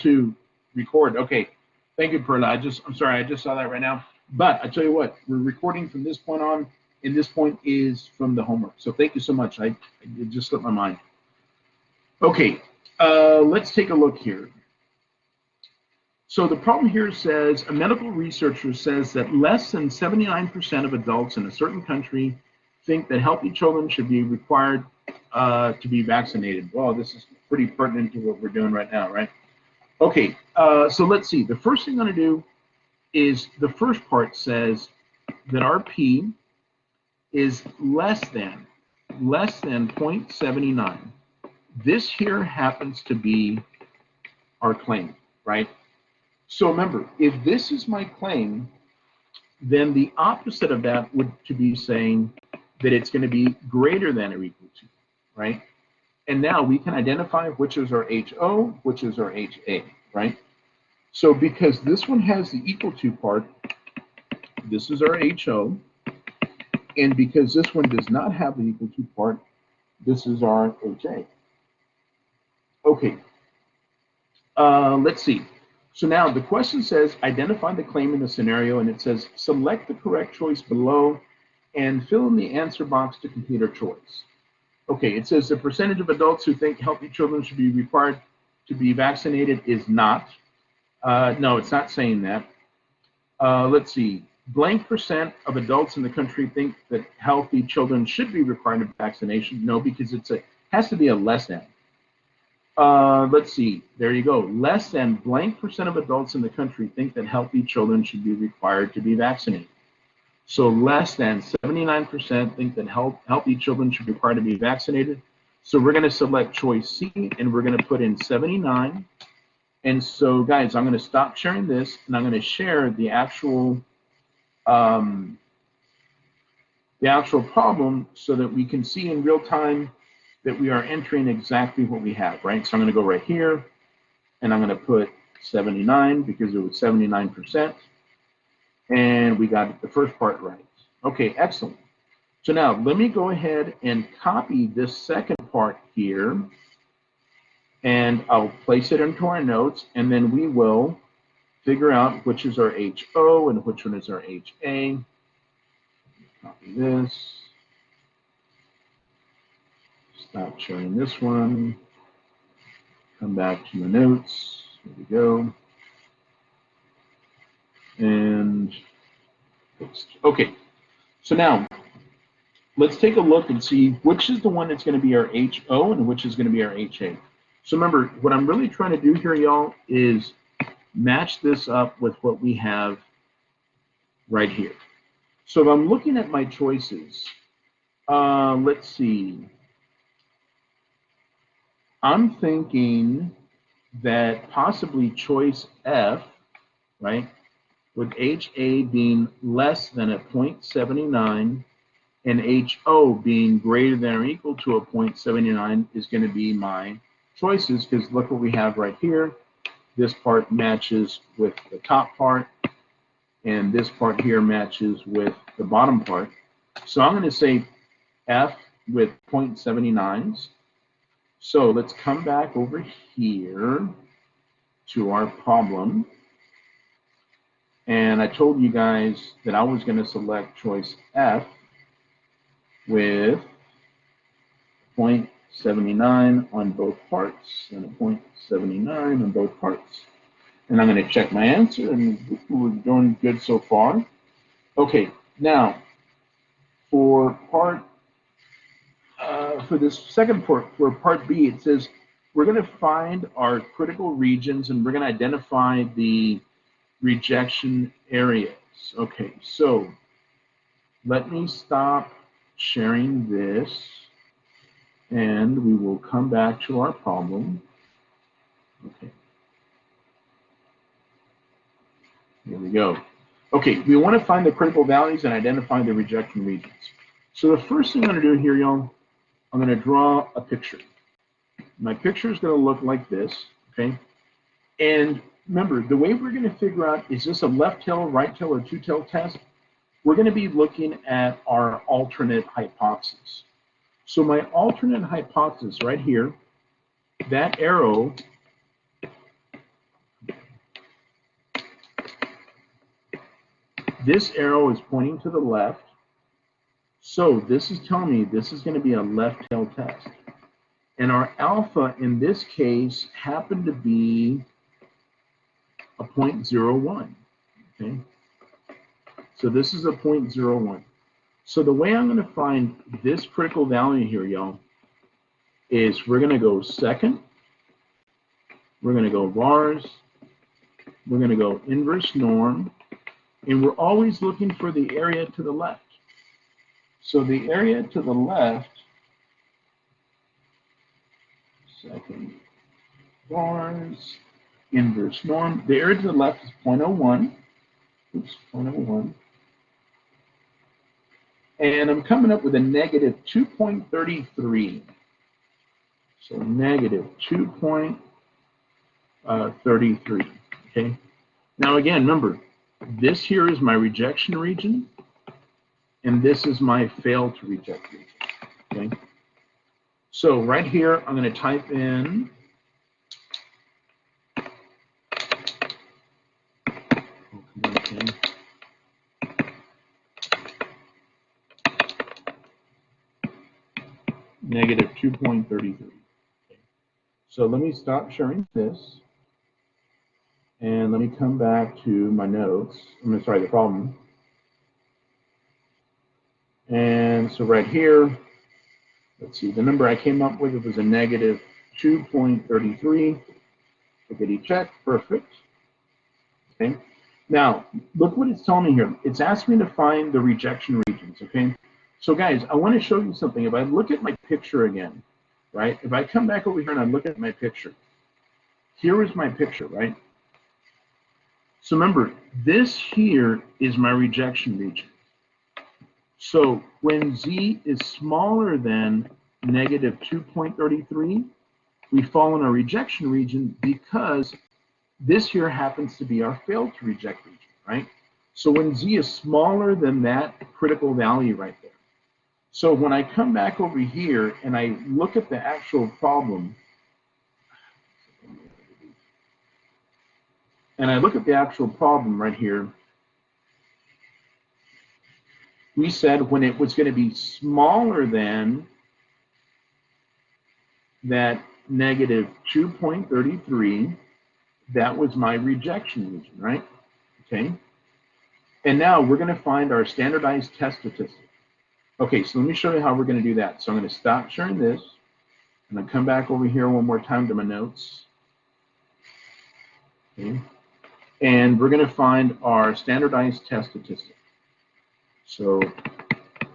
to record. Okay. Thank you, Perla. I'm sorry, I just saw that right now. But I tell you what, we're recording from this point on, and this point is from the homework. So thank you so much. It just slipped my mind. Okay, let's take a look here. So the problem here says a medical researcher says that less than 79% of adults in a certain country think that healthy children should be required to be vaccinated. Well, this is pretty pertinent to what we're doing right now, right? Okay, so let's see. The first thing I'm going to do is the first part says that our P is less than 0.79. This here happens to be our claim, right? So remember, if this is my claim, then the opposite of that would to be saying that it's going to be greater than or equal to, right? And now we can identify which is our HO, which is our HA, right? So because this one has the equal to part, this is our HO. And because this one does not have the equal to part, this is our HA. Okay, let's see. So now the question says, identify the claim in the scenario, and it says, select the correct choice below and fill in the answer box to complete our choice. Okay, it says the percentage of adults who think healthy children should be required to be vaccinated is not. No, it's not saying that. Let's see. Blank percent of adults in the country think that healthy children should be required of vaccination. No, because it has to be a less than. Let's see. There you go. Less than blank percent of adults in the country think that healthy children should be required to be vaccinated. So less than 79% think that healthy children should be required to be vaccinated. So we're going to select choice C, and we're going to put in 79. And so, guys, I'm going to stop sharing this, and I'm going to share the actual problem so that we can see in real time that we are entering exactly what we have, right? So I'm going to go right here, and I'm going to put 79 because it was 79%. And we got the first part right. Okay, excellent. So now let me go ahead and copy this second part here, and I'll place it into our notes, and then we will figure out which is our HO and which one is our HA. Copy this. Stop sharing this one. Come back to the notes. Here we go. And paste. Okay, so now let's take a look and see which is the one that's going to be our HO and which is going to be our HA. So remember, what I'm really trying to do here, y'all, is match this up with what we have right here. So if I'm looking at my choices, let's see. I'm thinking that possibly choice F, right, with HA being less than a 0.79 and HO being greater than or equal to a 0.79 is going to be my choices, because look what we have right here. This part matches with the top part, and this part here matches with the bottom part. So I'm going to say F with 0.79s. So let's come back over here to our problem. And I told you guys that I was going to select choice F with 0.79 on both parts and a 0.79 on both parts. And I'm going to check my answer, and we're doing good so far. Okay, now for this second part, for part B, it says we're going to find our critical regions, and we're going to identify the rejection areas. Okay, so let me stop sharing this, and we will come back to our problem. Okay. Here we go. Okay, we want to find the critical values and identify the rejection regions. So the first thing I'm going to do here, y'all, I'm going to draw a picture. My picture is going to look like this, okay? And remember, the way we're going to figure out, is this a left tail, right tail, or two-tail test? We're going to be looking at our alternate hypothesis. So my alternate hypothesis right here, that arrow This arrow is pointing to the left. So this is telling me this is going to be a left tail test. And our alpha in this case happened to be a 0.01. Okay. So this is a 0.01. So the way I'm going to find this critical value here, y'all, is we're going to go second, we're going to go vars, we're going to go inverse norm, and we're always looking for the area to the left. So the area to the left, second, vars, inverse norm, the area to the left is 0.01. Oops, 0.01. And I'm coming up with a negative 2.33. So negative 2.33. Okay. Now again, remember, this here is my rejection region, and this is my fail to reject region. Okay. So right here, I'm going to type in negative 2.33. Okay. So let me stop sharing this, and let me come back to my notes. Sorry, the problem. And so right here, let's see, the number I came up with was a negative 2.33. Clickety check, perfect. Okay. Now, look what it's telling me here. It's asking me to find the rejection regions, okay? So guys, I want to show you something. If I look at my picture again, right? If I come back over here and I look at my picture, here is my picture, right? So remember, this here is my rejection region. So when z is smaller than negative 2.33, we fall in our rejection region because this here happens to be our fail to reject region, right? So when z is smaller than that critical value right there. So when I come back over here and I look at the actual problem, right here, we said when it was going to be smaller than that negative 2.33, that was my rejection region, right? Okay. And now we're going to find our standardized test statistic. Okay, so let me show you how we're going to do that. So I'm going to stop sharing this, and I'll come back over here one more time to my notes. Okay. And we're going to find our standardized test statistic. So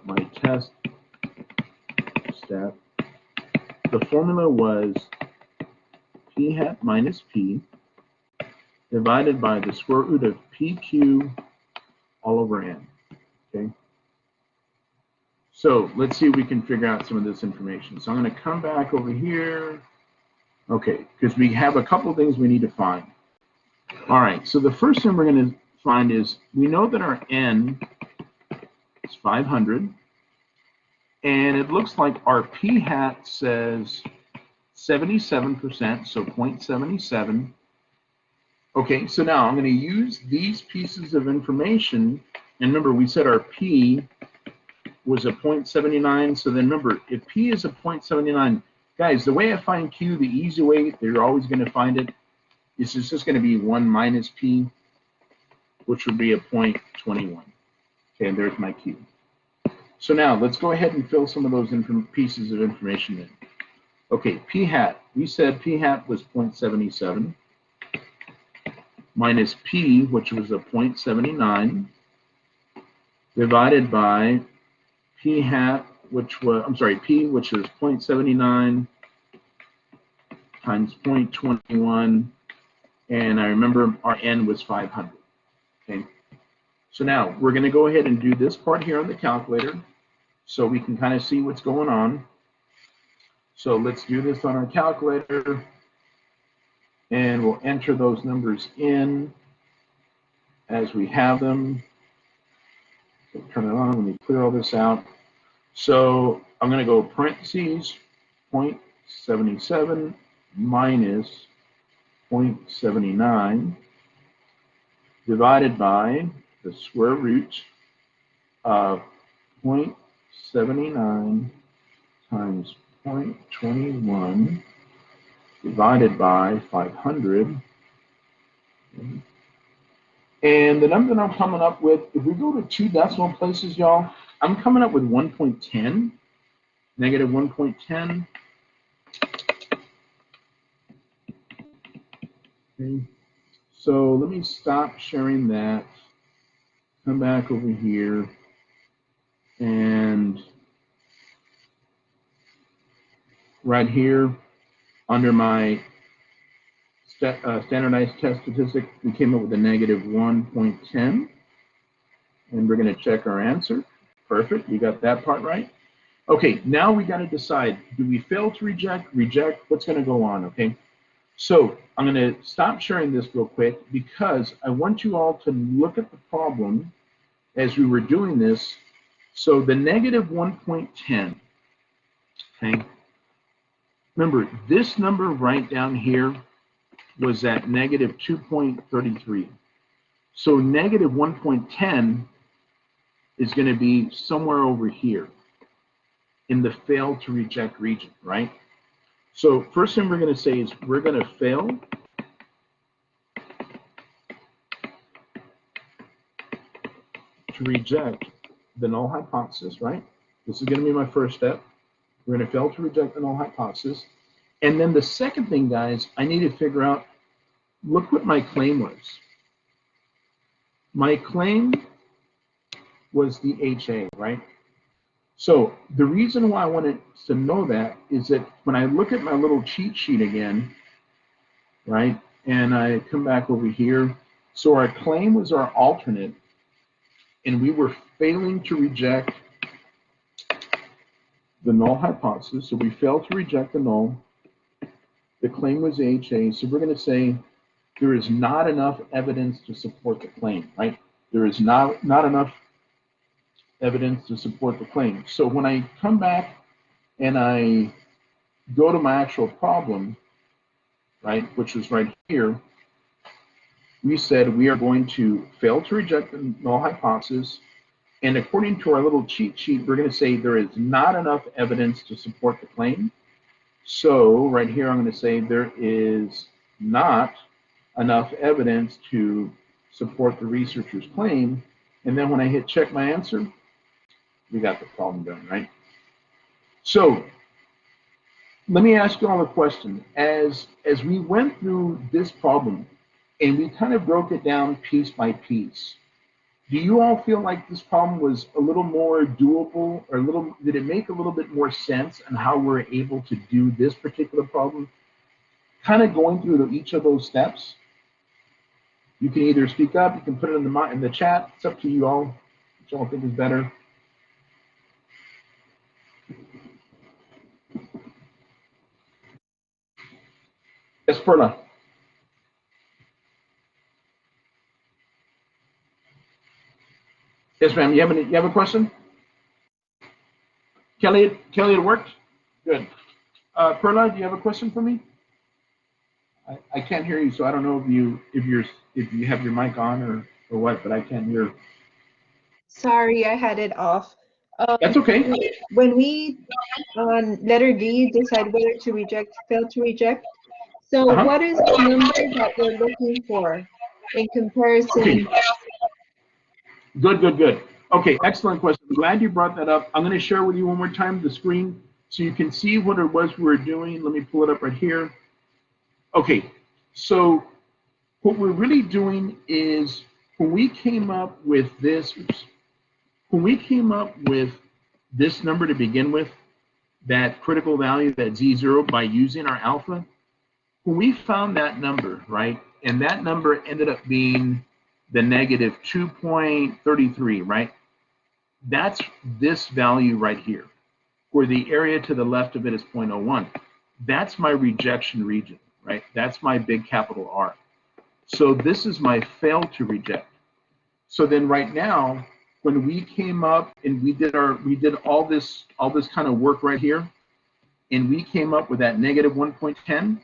my test stat, the formula was p hat minus p divided by the square root of pq all over n. Okay. So let's see if we can figure out some of this information. So I'm going to come back over here. Okay, because we have a couple things we need to find. All right, so the first thing we're going to find is we know that our n is 500, and it looks like our p hat says 77%, so 0.77. Okay, so now I'm going to use these pieces of information, and remember we said our p was a 0.79, so then remember, if p is a 0.79, guys, the way I find q, the easy way that you're always going to find it, is it's just going to be 1 minus p, which would be a 0.21. Okay, and there's my q. So now let's go ahead and fill some of those pieces of information in. Okay, p hat, we said p hat was 0.77 minus p, which was a 0.79, divided by p hat, which was, p, which is 0.79 times 0.21, and I remember our n was 500. Okay, so now we're going to go ahead and do this part here on the calculator so we can kind of see what's going on. So let's do this on our calculator, and we'll enter those numbers in as we have them. So turn it on. Let me clear all this out. So I'm going to go parentheses 0.77 minus 0.79 divided by the square root of 0.79 times 0.21 divided by 500. And the number that I'm coming up with, if we go to 2 decimal places, y'all, I'm coming up with 1.10, negative 1.10. Okay. So let me stop sharing that, come back over here, and right here under my standardized test statistic, we came up with a negative 1.10, and we're going to check our answer. Perfect, we got that part right. Okay, now we got to decide, do we fail to reject, what's going to go on, okay? So I'm going to stop sharing this real quick because I want you all to look at the problem as we were doing this. So the negative 1.10, okay? Remember, this number right down here was at negative 2.33. So negative 1.10 is going to be somewhere over here in the fail to reject region, right? So first thing we're going to say is we're going to fail to reject the null hypothesis, right? This is going to be my first step. We're going to fail to reject the null hypothesis. And then the second thing, guys, I need to figure out, look what my claim was. My claim was the HA, right? So the reason why I wanted to know that is that when I look at my little cheat sheet again, right, and I come back over here, so our claim was our alternate, and we were failing to reject the null hypothesis, so we failed to reject the null. The claim was HA, so we're going to say there is not enough evidence to support the claim, right? There is not enough evidence to support the claim. So when I come back and I go to my actual problem, right, which was right here, we said we are going to fail to reject the null hypothesis, and according to our little cheat sheet, we're going to say there is not enough evidence to support the claim. So right here, I'm going to say there is not enough evidence to support the researcher's claim. And then when I hit check my answer, we got the problem done, right? So let me ask you all a question. As we went through this problem and we kind of broke it down piece by piece, do you all feel like this problem was a little more doable, or did it make a little bit more sense on how we're able to do this particular problem? Kind of going through each of those steps. You can either speak up, you can put it in the chat. It's up to you all, which y'all think is better. Yes, Perla. Yes, ma'am. You have a question? Kelly, it worked? Good. Perla, do you have a question for me? I can't hear you, so I don't know if you have your mic on or what, but I can't hear. Sorry, I had it off. That's okay. When we on letter D decide whether to reject, fail to reject. So what is the number that we're looking for in comparison? Okay. Good. Okay, excellent question. I'm glad you brought that up. I'm going to share with you one more time the screen so you can see what it was we were doing. Let me pull it up right here. Okay, so what we're really doing is when we came up with this, number to begin with, that critical value, that Z0, by using our alpha, when we found that number, right, and that number ended up being the negative 2.33, right? That's this value right here, where the area to the left of it is 0.01. That's my rejection region, right? That's my big capital R. So this is my fail to reject. So then right now, when we came up and we did all this kind of work right here, and we came up with that negative 1.10,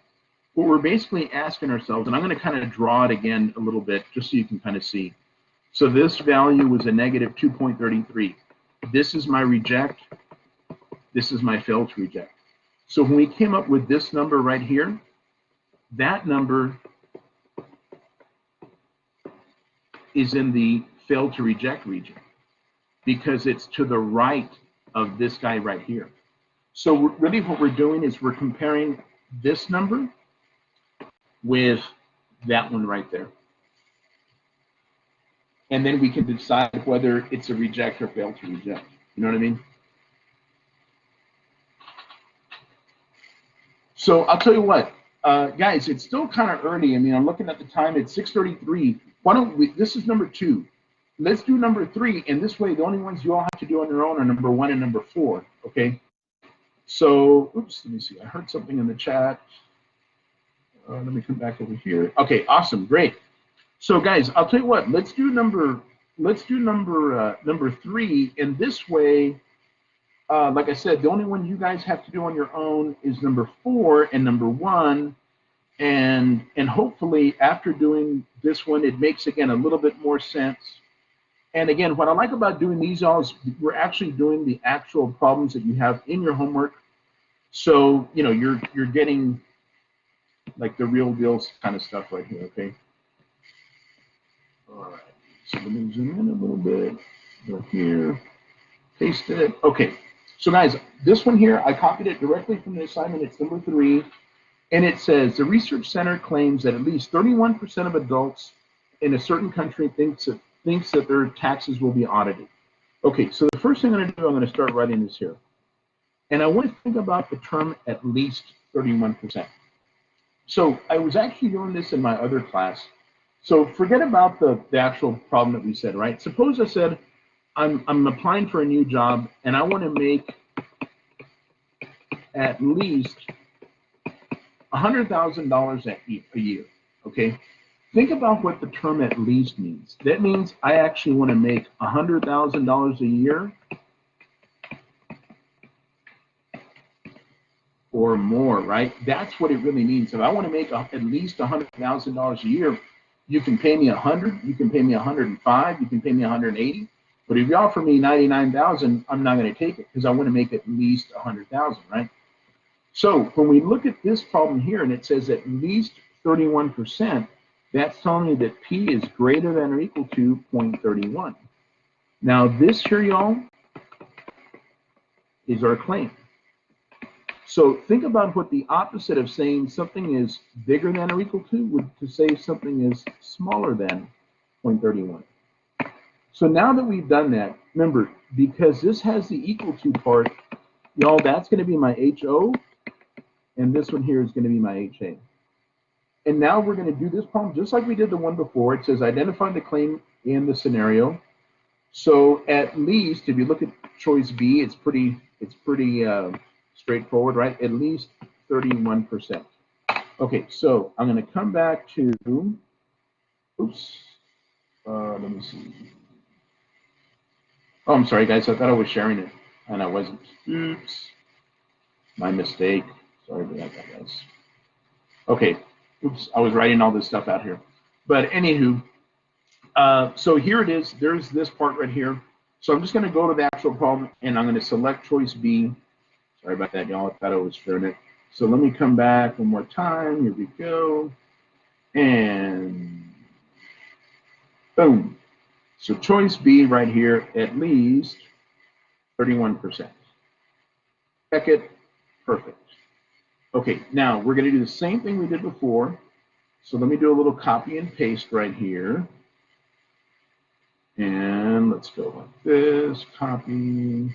what we're basically asking ourselves, and I'm going to kind of draw it again a little bit just so you can kind of see. So this value was a negative 2.33. This is my reject. This is my fail to reject. So when we came up with this number right here, that number is in the fail to reject region because it's to the right of this guy right here. So really what we're doing is we're comparing this number with that one right there. And then we can decide whether it's a reject or fail to reject. You know what I mean? So I'll tell you what, guys, it's still kind of early. I mean, I'm looking at the time, it's 6:33. Why don't we, this is number 2. Let's do number 3, and this way the only ones you all have to do on your own are number 1 and number 4, okay? So, oops, let me see, I heard something in the chat. Let me come back over here. Okay, awesome, great. So guys, I'll tell you what, let's do number 3, and this way, like I said, the only one you guys have to do on your own is number 4 and number 1, and hopefully after doing this one, it makes again a little bit more sense. And again, what I like about doing these all is we're actually doing the actual problems that you have in your homework. So you know you're getting like the real deal kind of stuff right here. Okay. All right. So let me zoom in a little bit. Go here. Paste it. Okay. So guys, this one here, I copied it directly from the assignment. It's number 3. And it says, the research center claims that at least 31% of adults in a certain country thinks that their taxes will be audited. Okay, so the first thing I'm going to do, I'm going to start writing this here. And I want to think about the term at least 31%. So I was actually doing this in my other class. So forget about the actual problem that we said, right? Suppose I said, I'm applying for a new job and I want to make at least $100,000 a year, okay? Think about what the term at least means. That means I actually want to make $100,000 a year or more, right? That's what it really means. If I want to make at least $100,000 a year, you can pay me 100, you can pay me 105, you can pay me 180. But if you offer me 99,000, I'm not going to take it because I want to make at least 100,000, right? So when we look at this problem here and it says at least 31%, that's telling me that P is greater than or equal to 0.31. Now this here, y'all, is our claim. So think about what the opposite of saying something is bigger than or equal to would to say something is smaller than 0.31. So now that we've done that, remember, because this has the equal to part, y'all, that's going to be my HO, and this one here is going to be my HA. And now we're going to do this problem just like we did the one before. It says identify the claim in the scenario. So at least, if you look at choice B, it's pretty straightforward, right? At least 31%. Okay, so I'm going to come back to, oops, let me see. Oh, I'm sorry, guys. I thought I was sharing it, and I wasn't. Oops, my mistake. Sorry about that, guys. Okay, oops, I was writing all this stuff out here. But anywho, so here it is. There's this part right here. So I'm just going to go to the actual problem, and I'm going to select choice B. Sorry about that, y'all. I thought I was sharing it. So let me come back one more time. Here we go. And boom. So choice B right here, at least 31%. Check it. Perfect. Okay, now we're going to do the same thing we did before. So let me do a little copy and paste right here. And let's go like this, copy.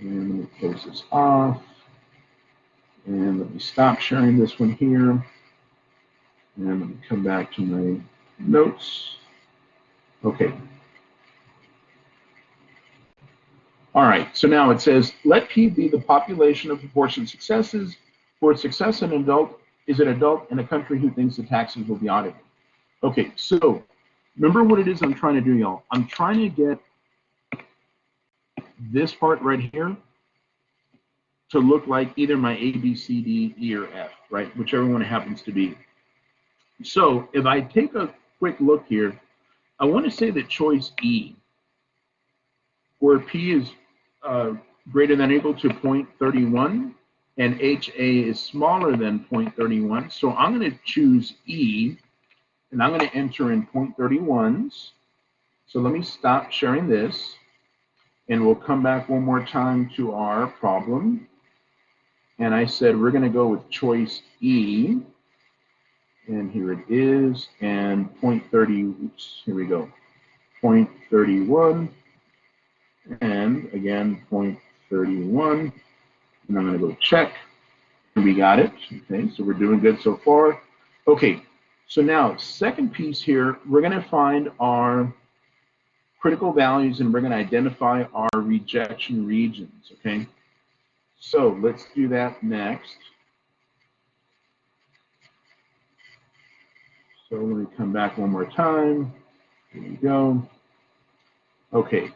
And let me close this off. And let me stop sharing this one here. And let me come back to my notes. Okay. All right, so now it says, let P be the population of proportion successes. For success an adult is an adult in a country who thinks the taxes will be audited. Okay, so remember what it is I'm trying to do, y'all. I'm trying to get this part right here to look like either my A, B, C, D, E, or F, right? Whichever one it happens to be. So if I take a quick look here, I want to say that choice E, where P is greater than or equal to 0.31 and HA is smaller than 0.31. So I'm going to choose E, and I'm going to enter in 0.31s. So let me stop sharing this, and we'll come back one more time to our problem. And I said we're going to go with choice E, and here it is, and 0.30, oops, here we go, 0.31, and again 0.31, and I'm going to go check, and we got it. Okay, so we're doing good so far. Okay, so now second piece here, we're going to find our critical values, and we're going to identify our rejection regions. Okay, so let's do that next. So let me come back one more time. Here we go. Okay.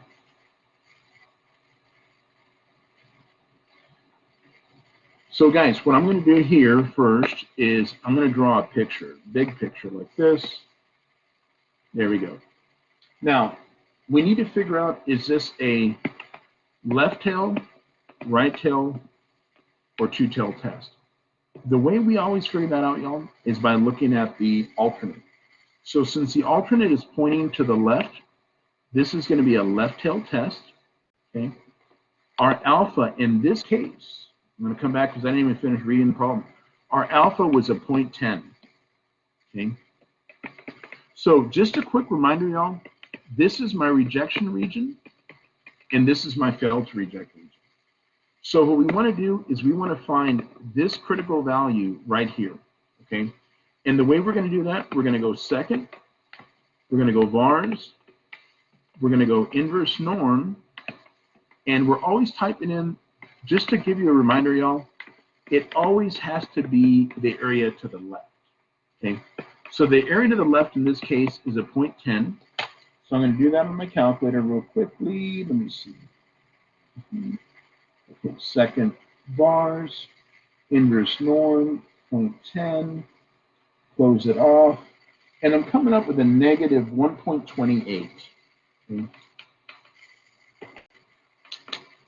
So guys, what I'm going to do here first is I'm going to draw a picture, big picture like this. There we go. Now, we need to figure out, is this a left tail, right tail, or two tail test? The way we always figure that out, y'all, is by looking at the alternate. So since the alternate is pointing to the left, this is going to be a left tail test. Okay. Our alpha in this case, I'm going to come back because I didn't even finish reading the problem. Our alpha was a 0.10. Okay. So just a quick reminder, y'all, this is my rejection region, and this is my failed to reject region. So what we want to do is we want to find this critical value right here. Okay. And the way we're going to do that, we're going to go second, we're going to go vars, we're going to go inverse norm, and we're always typing in, just to give you a reminder, y'all, it always has to be the area to the left. Okay, so the area to the left in this case is a 0.10. So I'm going to do that on my calculator real quickly. Let me see. Okay, second vars, inverse norm, 0.10, close it off, and I'm coming up with a negative 1.28. Okay.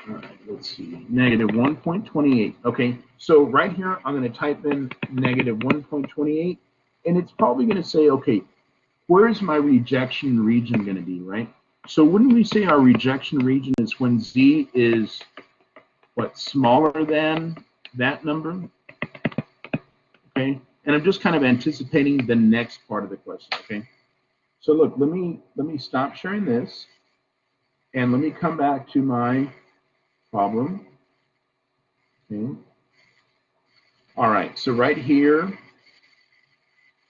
All right, let's see, negative 1.28. Okay, so right here, I'm going to type in negative 1.28, and it's probably going to say, okay, where's my rejection region going to be, right? So wouldn't we say our rejection region is when Z is, what, smaller than that number? Okay, and I'm just kind of anticipating the next part of the question, okay? So look, let me stop sharing this, and let me come back to my problem. Okay. All right, so right here,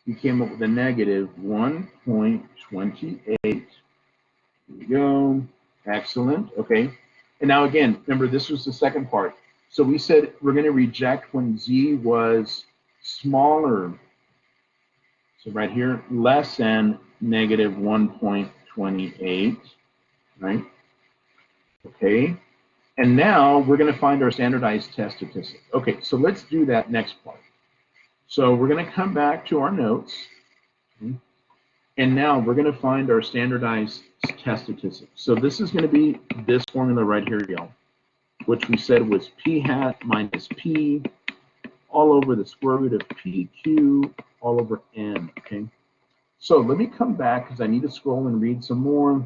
we came up with a negative 1.28. Here we go. Excellent. Okay. And now again, remember, this was the second part. So we said we're going to reject when Z was smaller. So right here, less than negative 1.28, right? Okay. And now we're going to find our standardized test statistic. Okay, so let's do that next part. So we're going to come back to our notes. Okay, and now we're going to find our standardized test statistic. So this is going to be this formula right here, y'all, which we said was P hat minus P all over the square root of PQ all over N. Okay, so let me come back because I need to scroll and read some more.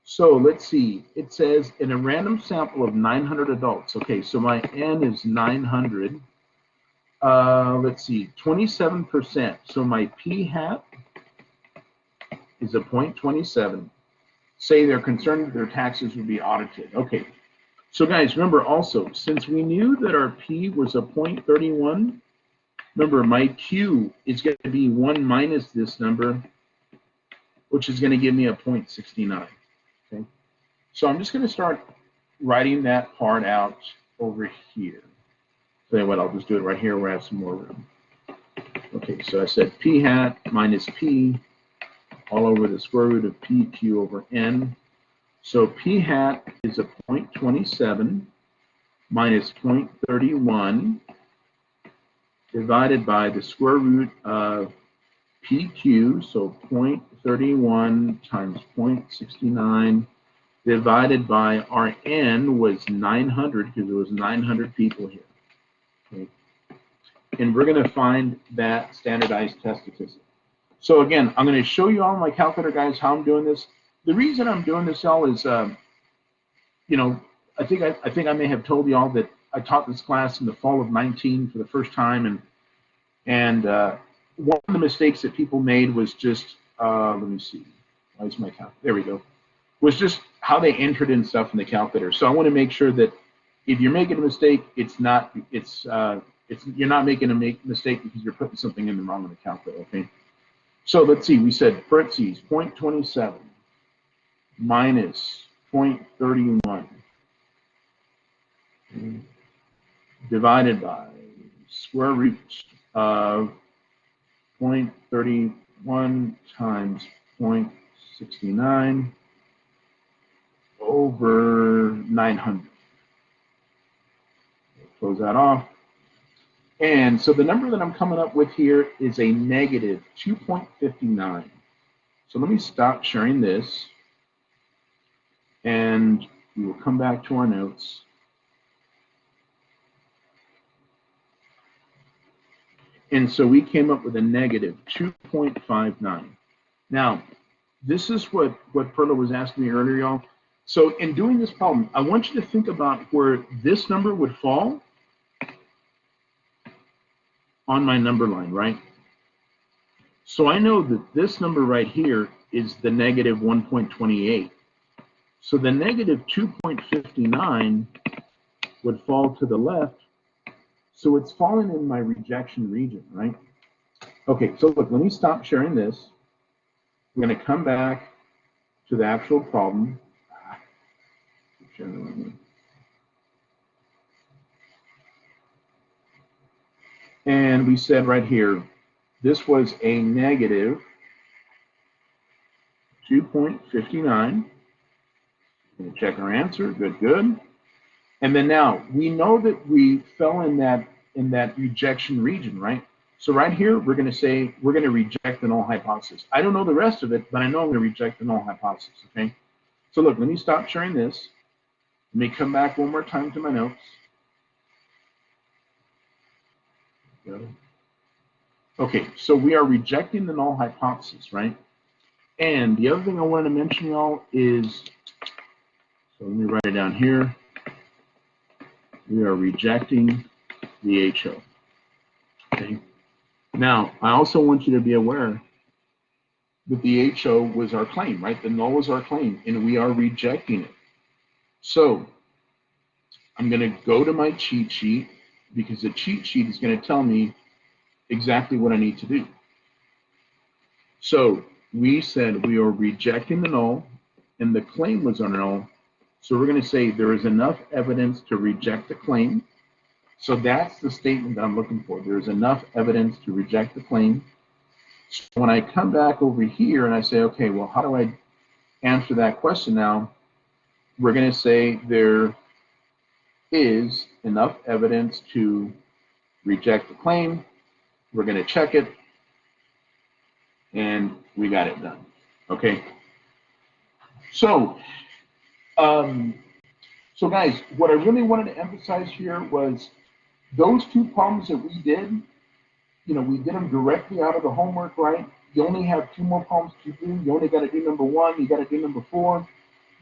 So let's see, it says in a random sample of 900 adults. Okay, so my N is 900. Let's see, 27%. So my P hat is a 0.27. Say they're concerned that their taxes would be audited. Okay, so guys, remember also, since we knew that our P was a 0.31, remember my Q is going to be 1 minus this number, which is going to give me a 0.69. Okay, so I'm just going to start writing that part out over here. Tell you what, I'll just do it right here where I have some more room. Okay, so I said P hat minus P all over the square root of PQ over N. So P hat is a 0.27 minus 0.31 divided by the square root of PQ, so 0.31 times 0.69 divided by our N was 900 because there was 900 people here. Okay. And we're going to find that standardized test statistic. So again, I'm going to show you all on my calculator, guys, how I'm doing this. The reason I'm doing this, y'all, is, you know, I think I may have told y'all that I taught this class in the fall of 19 for the first time, and one of the mistakes that people made was just, let me see, why is my calculator? There we go. Was just how they entered in stuff in the calculator. So I want to make sure that if you're making a mistake, you're not making a mistake because you're putting something in the wrong in the calculator. Okay. So let's see. We said parentheses 0.27 minus 0.31 divided by square root of 0.31 times 0.69 over 900. Close that off. And so the number that I'm coming up with here is a negative 2.59. So let me stop sharing this, and we will come back to our notes. And so we came up with a negative 2.59. Now, this is what Perla was asking me earlier, y'all. So in doing this problem, I want you to think about where this number would fall on my number line, right? So I know that this number right here is the negative 1.28. So the negative 2.59 would fall to the left. So it's falling in my rejection region, right? Okay, so look, let me stop sharing this. I'm going to come back to the actual problem. And we said right here, this was a negative 2.59. Going to check our answer. Good, good. And then now we know that we fell in that rejection region, right? So right here, we're going to say we're going to reject the null hypothesis. I don't know the rest of it, but I know I'm going to reject the null hypothesis. Okay. So look, let me stop sharing this. Let me come back one more time to my notes. Okay, so we are rejecting the null hypothesis, right? And the other thing I wanted to mention, y'all, is, so let me write it down here. We are rejecting the HO. Okay. Now, I also want you to be aware that the HO was our claim, right? The null was our claim, and we are rejecting it. So I'm going to go to my cheat sheet, because the cheat sheet is going to tell me exactly what I need to do. So we said we are rejecting the null, and the claim was our null. So we're going to say there is enough evidence to reject the claim. So that's the statement that I'm looking for. There's enough evidence to reject the claim. So when I come back over here and I say, okay, well, how do I answer that question now? We're going to say there is enough evidence to reject the claim. We're going to check it, and we got it done. Okay. So, so guys, what I really wanted to emphasize here was those two problems that we did. You know, we did them directly out of the homework, right? You only have 2 more problems to do. You only got to do number 1. You got to do number 4.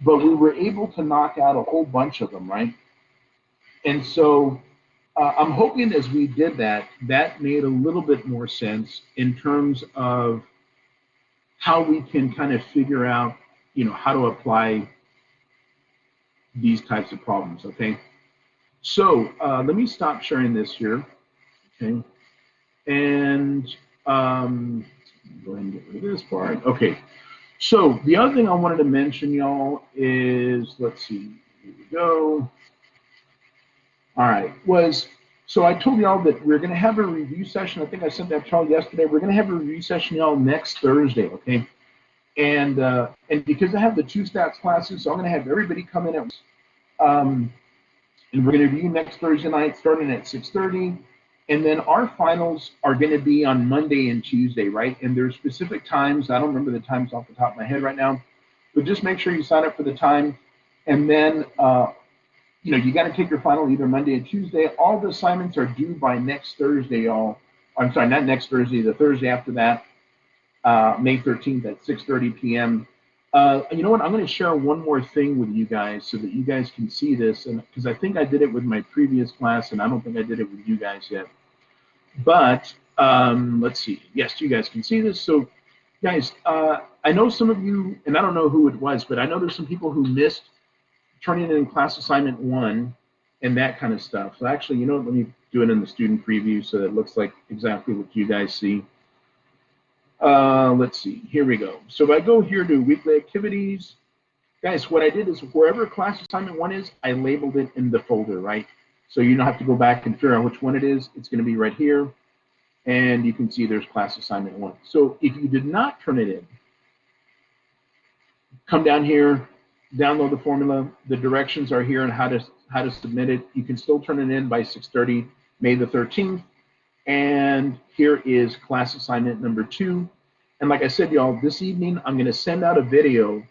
But we were able to knock out a whole bunch of them, right? And so I'm hoping as we did that, that made a little bit more sense in terms of how we can kind of figure out, you know, how to apply these types of problems, okay? So let me stop sharing this here, okay? And go ahead and get rid of this part. Okay, so the other thing I wanted to mention, y'all, is, let's see, here we go. All right, so I told y'all that we're going to have a review session. I think I sent that to y'all yesterday. We're going to have a review session, y'all, next Thursday, okay? And because I have the 2 stats classes, so I'm going to have everybody come in at and we're going to review next Thursday night starting at 6:30. And then our finals are going to be on Monday and Tuesday, right? And there's specific times. I don't remember the times off the top of my head right now, but just make sure you sign up for the time. And then, you got to take your final either Monday or Tuesday. All the assignments are due by next Thursday, y'all. I'm sorry, not next Thursday, the Thursday after that, May 13th at 6:30 p.m. You know what? I'm going to share one more thing with you guys so that you guys can see this, and because I think I did it with my previous class, and I don't think I did it with you guys yet. But let's see. Yes, you guys can see this. So, guys, I know some of you, and I don't know who it was, but I know there's some people who missed turning in class assignment 1 and that kind of stuff. So actually, you know what? Let me do it in the student preview so that it looks like exactly what you guys see. Let's see. Here we go. So if I go here to weekly activities, guys, what I did is wherever class assignment 1 is, I labeled it in the folder, right? So you don't have to go back and figure out which one it is. It's going to be right here. And you can see there's class assignment 1. So if you did not turn it in, come down here, download the formula. The directions are here on how to submit it. You can still turn it in by 6:30, May the 13th. And here is class assignment number 2. And like I said, y'all, this evening I'm going to send out a video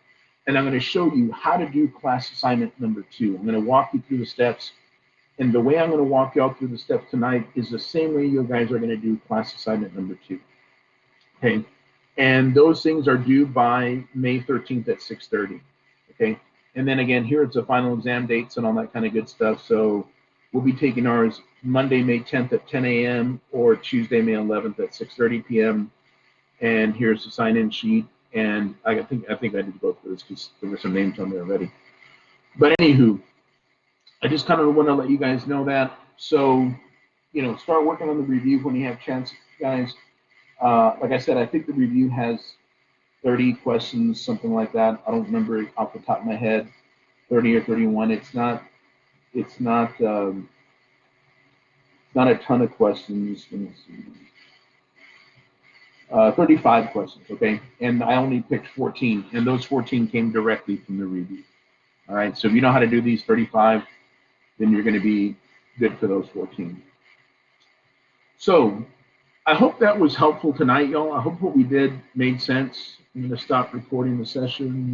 and I'm going to show you how to do class assignment number 2. I'm going to walk you through the steps. And the way I'm going to walk y'all through the steps tonight is the same way you guys are going to do class assignment number 2. Okay. And those things are due by May 13th at 6:30. Okay. And then again, here it's the final exam dates and all that kind of good stuff. So we'll be taking ours Monday, May 10th at 10 a.m. or Tuesday, May 11th at 6:30 p.m. And here's the sign-in sheet. And I think I did go through this because there were some names on there already. But anywho, I just kind of want to let you guys know that. So, start working on the review when you have chance, guys. Like I said, I think the review has 30 questions, something like that. I don't remember off the top of my head, 30 or 31. It's not a ton of questions. Let me see. 35 questions, okay? And I only picked 14, and those 14 came directly from the review. All right, so if you know how to do these 35, then you're going to be good for those 14. So I hope that was helpful tonight, y'all. I hope what we did made sense. I'm going to stop recording the session.